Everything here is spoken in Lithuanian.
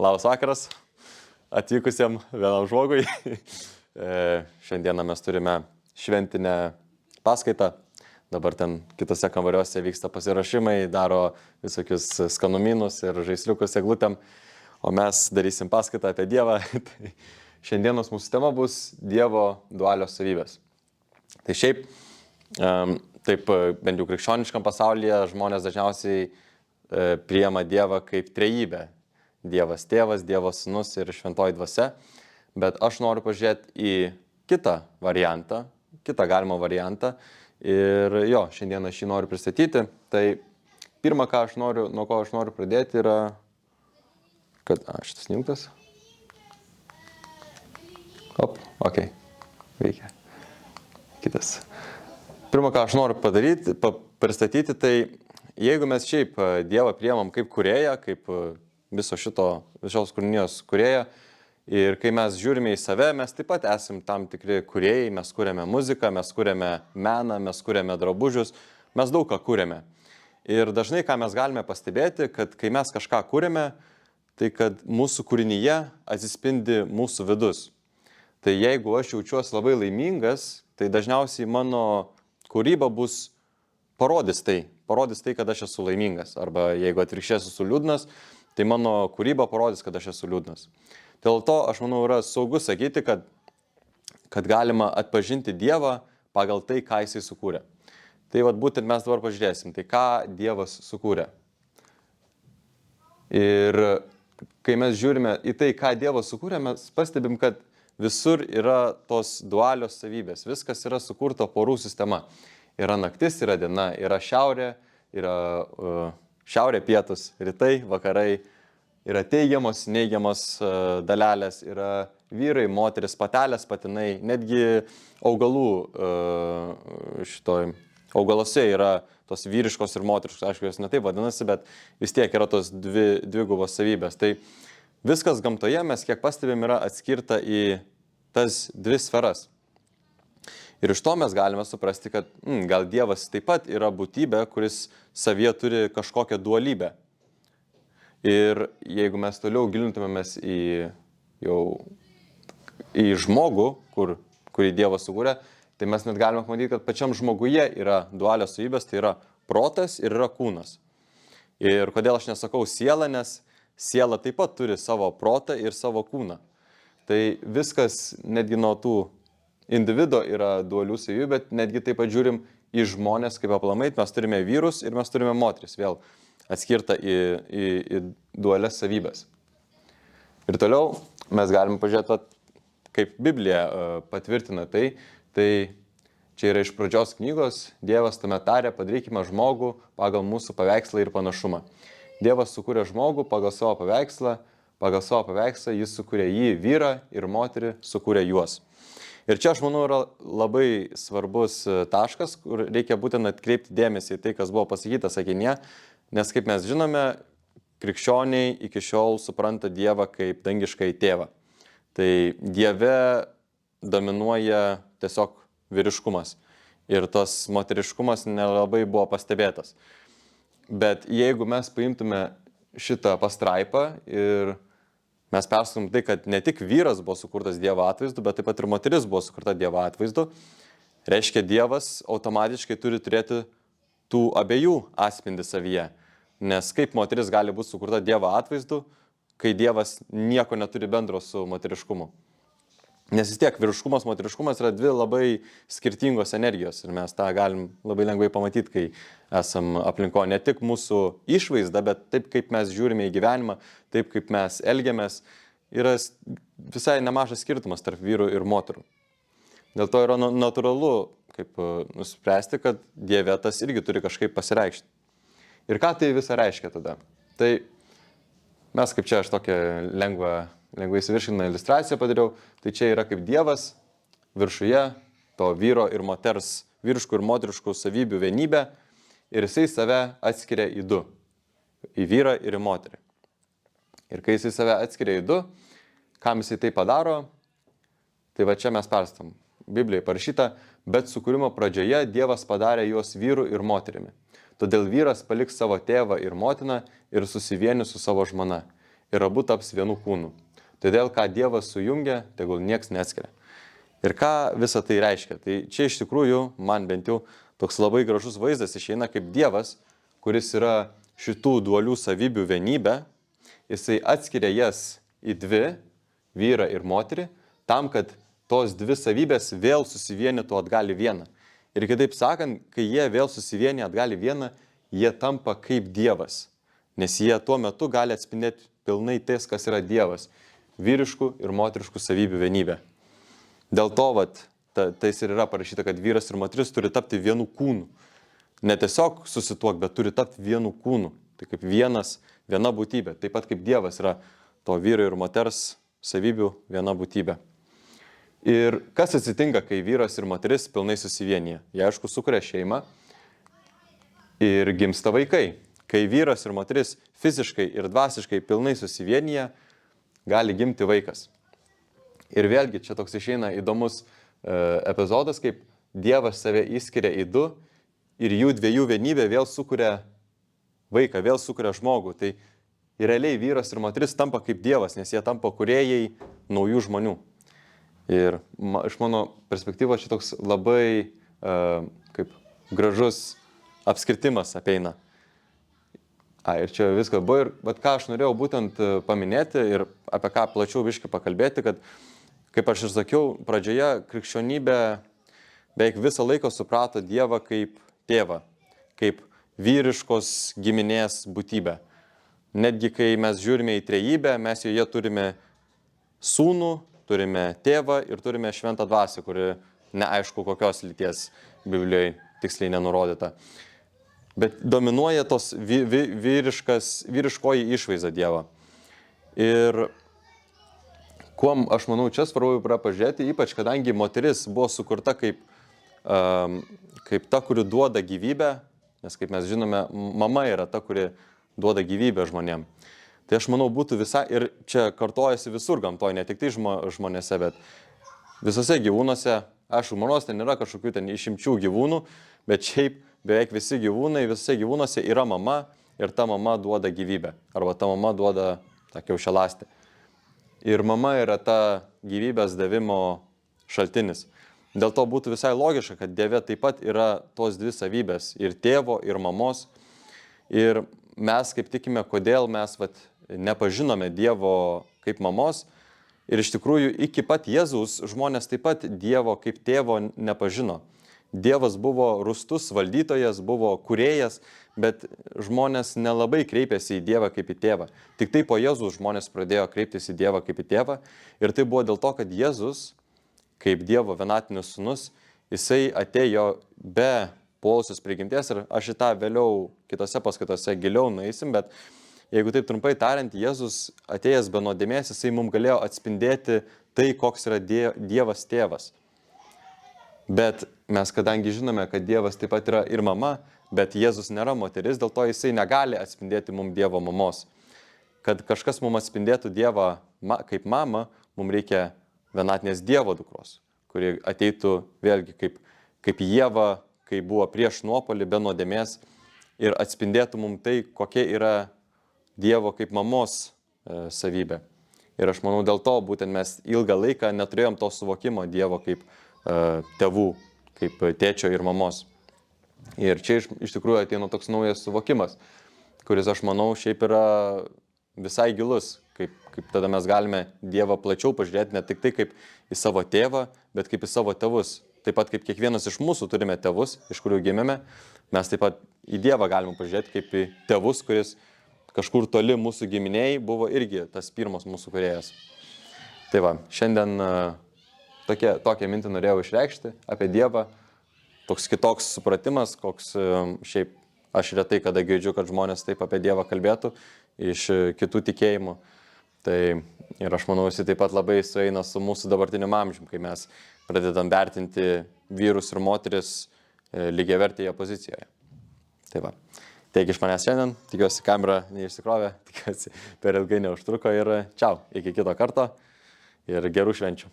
Labas vakaras atvykusiam vienam žmogui. Šiandieną mes turime šventinę paskaitą. Dabar ten kitose kambariuose vyksta pasirašymai, daro visokius skanumynus ir žaisliukus eglutėm, o mes darysim paskaitą apie Dievą. Šiandienos mūsų tema bus Dievo dualios savybės. Tai šiaip, taip bent jau krikščioniškam pasaulyje žmonės dažniausiai priima Dievą kaip trejybę. Dievas tėvas, Dievas sūnus ir šventoji dvasia. Bet aš noriu pažiūrėti į kitą variantą, kitą galimą variantą. Ir jo, šiandien aš jį noriu pristatyti. Tai pirma, nuo ko aš noriu pradėti, yra, kad, šitas njungtas. Ok, veikia. Kitas. Pirma, ką aš noriu pristatyti, tai jeigu mes šiaip Dievą priimam kaip kūrėją, kaip visos kūrinijos kūrėją, ir kai mes žiūrime į save, mes taip pat esame tam tikri kūrėjai, mes kūrėme muziką, mes kūrėme meną, mes kūrėme drabužius, mes daug ką kūrėme. Ir dažnai, ką mes galime pastebėti, kad kai mes kažką kūrėme, tai kad mūsų kūrinyje atsispindi mūsų vidus. Tai jeigu aš jaučiuosi labai laimingas, tai dažniausiai mano kūryba parodys tai, kad aš esu laimingas. Arba jeigu atvirkščiai esu liūdnas, tai mano kūryba parodys, kad aš esu liūdnas. Dėl to, aš manau, yra saugu sakyti, kad galima atpažinti Dievą pagal tai, ką Jisai sukūrė. Tai būtent mes dabar pažiūrėsim, tai ką Dievas sukūrė. Ir kai mes žiūrime į tai, ką Dievas sukūrė, mes pastebim, kad visur yra tos dualios savybės. Viskas yra sukurta porų sistema. Yra naktis, yra diena, yra šiaurė, pietus, rytai, vakarai. Yra teigiamos, neigiamos dalelės, yra vyrai, moteris, patelės, patinai, netgi augaluose yra tos vyriškos ir moteriškos, aišku, jos ne taip vadinasi, bet vis tiek yra tos dvigubos savybės. Tai viskas gamtoje, mes kiek pastebim, yra atskirta į tas dvi sferas. Ir iš to mes galime suprasti, kad gal Dievas taip pat yra būtybė, kuris savyje turi kažkokią dualybę. Ir jeigu mes toliau gilintumėmės į žmogų, kurį Dievas sukūrė, tai mes net galime pamatyti, kad pačiam žmoguje yra dualios savybės, tai yra protas ir yra kūnas. Ir kodėl aš nesakau siela, nes siela taip pat turi savo protą ir savo kūną. Tai viskas netgi nuo tų individo yra dualių savybių, bet netgi taip pat žiūrim į žmonės kaip aplamai, mes turime vyrus ir mes turime moteris, vėl atskirta į dualias savybės. Ir toliau mes galime pažiūrėti, kaip Biblija patvirtina tai. Tai čia yra iš pradžios knygos, Dievas tuomet tarė, padarykime žmogų pagal mūsų paveikslą ir panašumą. Dievas sukūrė žmogų pagal savo paveikslą jis sukūrė jį, vyrą ir moterį, sukūrė juos. Ir čia, aš manau, yra labai svarbus taškas, kur reikia būtent atkreipti dėmesį į tai, kas buvo pasakyta sakinyje, nes kaip mes žinome, krikščioniai iki šiol supranta Dievą kaip dangiškąjį tėvą. Tai Dieve dominuoja tiesiog vyriškumas ir tas moteriškumas nelabai buvo pastebėtas. Bet jeigu mes paimtume šitą pastraipą ir mes persum tai, kad ne tik vyras buvo sukurtas Dievo atvaizdu, bet taip pat ir moteris buvo sukurta Dievo atvaizdu, reiškia Dievas automatiškai turi turėti tų abiejų atspindį savyje. Nes kaip moteris gali būti sukurta Dievo atvaizdu, kai Dievas nieko neturi bendro su moteriškumu. Nes vis tiek vyriškumas, moteriškumas yra dvi labai skirtingos energijos ir mes tą galim labai lengvai pamatyti, kai esam aplinko. Ne tik mūsų išvaizda, bet taip, kaip mes žiūrime į gyvenimą, taip, kaip mes elgiamės, yra visai nemažas skirtumas tarp vyrų ir moterų. Dėl to yra natūralu kaip nuspręsti, kad Dieve tas irgi turi kažkaip pasireikšti. Ir ką tai visą reiškia tada? Tai mes kaip čia aš tokią lengvai įsivirškiną iliustraciją padariau, tai čia yra kaip Dievas viršuje to vyro ir moters, vyriškų ir moteriškų savybių vienybė ir jisai save atskiria į du, į vyrą ir į moterį. Ir kai jisai save atskiria į du, kam jisai tai padaro, tai va čia mes perstam. Biblijoje parašyta, bet sukūrimo pradžioje Dievas padarė juos vyru ir moterimi. Todėl vyras paliks savo tėvą ir motiną ir susivienys su savo žmona. ir abu taps vienu kūnu. Todėl, ką Dievas sujungia, tegul nieks neskiria. Ir ką visa tai reiškia? Tai čia iš tikrųjų, man bent jau, toks labai gražus vaizdas išeina, kaip Dievas, kuris yra šitų dualių savybių vienybė, jisai atskiria jas į dvi, vyrą ir moterį, tam, kad tos dvi savybės vėl susivienytų atgal į vieną. Ir kitaip sakant, kai jie vėl susivienyja atgal į vieną, jie tampa kaip Dievas. Nes jie tuo metu gali atspindėti pilnai tais, kas yra Dievas. Vyriškų ir moteriškų savybių vienybė. Dėl to, tais ir yra parašyta, kad vyras ir moteris turi tapti vienu kūnu. Ne tiesiog susituok, bet turi tapti vienu kūnu. Tai kaip viena būtybė. Taip pat kaip Dievas yra to vyro ir moters savybių viena būtybė. Ir kas atsitinka, kai vyras ir moteris pilnai susivienyje? Jie, aišku, sukuria šeimą ir gimsta vaikai. Kai vyras ir moteris fiziškai ir dvasiškai pilnai susivienyje, gali gimti vaikas. Ir vėlgi čia toks išeina įdomus epizodas, kaip Dievas save įskiria į du ir jų dviejų vienybė vėl sukuria vaiką, vėl sukuria žmogų. Tai realiai vyras ir moteris tampa kaip Dievas, nes jie tampa kūrėjai naujų žmonių. Ir iš mano perspektyvos čia toks labai kaip gražus apskritimas apeina. Ir čia viskas buvo ir ką aš norėjau būtent paminėti ir apie ką plačiau biškį pakalbėti, kad, kaip aš ir sakiau, pradžioje krikščionybė beveik visą laiką suprato Dievą kaip tėvą, kaip vyriškos giminės būtybę. Netgi kai mes žiūrime į trejybę, mes joje turime sūnų, turime tėvą ir turime šventą dvasią, kuri neaišku kokios lyties Biblijoje tiksliai nenurodyta. Bet dominuoja tos vyriškoji išvaizda Dievo. Ir kuom, aš manau, čia svarbu yra pažiūrėti, ypač kadangi moteris buvo sukurta kaip ta, kuri duoda gyvybę, nes kaip mes žinome, mama yra ta, kuri duoda gyvybę žmonėm. Tai aš manau, būtų visai, ir čia kartojasi visur gamtoje, ne tik tai žmonėse, bet visose gyvūnuose, aišku, manos ten yra kažkokių ten išimčių gyvūnų, bet šiaip beveik visi gyvūnai, visose gyvūnuose yra mama ir ta mama duoda gyvybę. Arba ta mama duoda tą kiaušialąstį. Ir mama yra ta gyvybės davimo šaltinis. Dėl to būtų visai logiška, kad Dieve taip pat yra tos dvi savybės. Ir tėvo, ir mamos. Ir mes kaip tikime, kodėl mes nepažinome Dievo kaip mamos. Ir iš tikrųjų iki pat Jėzaus žmonės taip pat Dievo kaip tėvo nepažino. Dievas buvo rūstus valdytojas, buvo kūrėjas, bet žmonės nelabai kreipėsi į Dievą kaip į tėvą. Tik tai po Jėzus žmonės pradėjo kreiptis į Dievą kaip į tėvą. Ir tai buvo dėl to, kad Jėzus, kaip Dievo vienatinis sūnus, jisai atėjo be puolusios prigimties. Ir aš į tą vėliau kitose paskaitose giliau nueisim, bet jeigu taip trumpai tariant, Jėzus atėjęs be nuodėmės, jisai mums galėjo atspindėti tai, koks yra Dievas tėvas. Bet mes kadangi žinome, kad Dievas taip pat yra ir mama, bet Jėzus nėra moteris, dėl to jisai negali atspindėti mums Dievo mamos. Kad kažkas mums atspindėtų Dievą kaip mamą, mums reikia vienatinės Dievo dukros, kuri ateitų vėlgi kaip Ieva, kai buvo prieš nuopolį be nuodėmės ir atspindėtų mums tai, kokia yra Dievo kaip mamos savybė. Ir aš manau, dėl to būtent mes ilgą laiką neturėjom to suvokimo Dievo kaip tėvų, kaip tėčio ir mamos. Ir čia iš tikrųjų ateina toks naujas suvokimas, kuris, aš manau, šiaip yra visai gilus, kaip tada mes galime Dievą plačiau pažiūrėti, ne tik tai kaip į savo tėvą, bet kaip į savo tėvus. Taip pat kaip kiekvienas iš mūsų turime tėvus, iš kurių gimėme, mes taip pat į Dievą galime pažiūrėti kaip į tėvus, kuris kažkur toli mūsų giminiai buvo irgi tas pirmas mūsų kūrėjas. Tai va, šiandien tokią mintį norėjau išreikšti apie Dievą, toks kitoks supratimas, koks šiaip aš retai kada girdžiu, kad žmonės taip apie Dievą kalbėtų iš kitų tikėjimų. Tai ir aš manau, jis taip pat labai sueina su mūsų dabartiniu amžiumi, kai mes pradedam vertinti vyrus ir moteris lygiavertėje pozicijoje. Tai va, tiek iš manęs šiandien, tikiuosi kamera neišsikrovė, tikiuosi per ilgai neužtruko ir čiau, iki kito karto ir gerų švenčių.